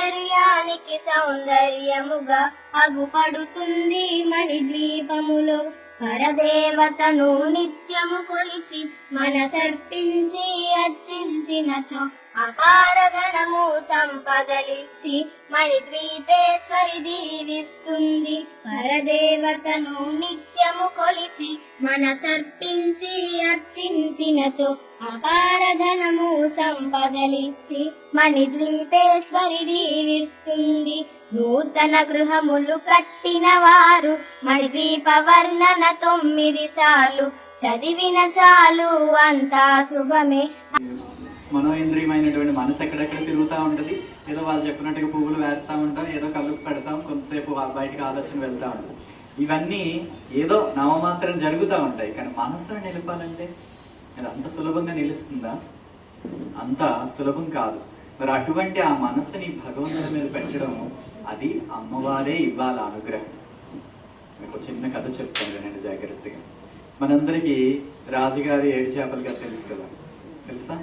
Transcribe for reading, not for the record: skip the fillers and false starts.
సౌందర్యానికి సౌందర్యముగా అగుపడుతుంది మణిద్వీపములో. పరదేవతను నిత్యము కొలిచి మనసర్పించి అర్చించినచో అపారధనము సంపదలిచ్చి మణిద్వీపేశ్వరి దీవిస్తుంది. పరదేవతను నిత్యము కొలిచి మనసర్పించి అర్చించినచో అపారధనము సంపదలిచ్చి మణిద్వీపేశ్వరి దీవిస్తుంది. నూతన గృహములు కట్టిన వారు మణిద్వీప వర్ణన 9 సార్లు చదివిన చాలు అంతా శుభమే. మనోఇంద్రియమైనటువంటి మనసు ఎక్కడెక్కడ తిరుగుతూ ఉంటది. ఏదో వాళ్ళు చెప్పినట్టుగా పువ్వులు వేస్తూ ఉంటాం, ఏదో కళ్ళు పెడతాం, కొంతసేపు బయటకు ఆలోచన వెళ్తూ ఉంటుంది. ఇవన్నీ ఏదో నామమాత్రం జరుగుతూ ఉంటాయి. కానీ మనసును నిలపాలంటే అది అంత సులభంగా నిలుస్తుందా? అంత సులభం కాదు. మరి అటువంటి ఆ మనసుని భగవంతుడి మీద పెట్టడం, అది అమ్మవారే ఇవ్వాలి అనుగ్రహం. మీకు చిన్న కథ చెప్తాను వినండి జాగ్రత్తగా. మనందరికీ రాజుగారి 7 చేపలు కథ తెలుసు కదా, తెలుసా?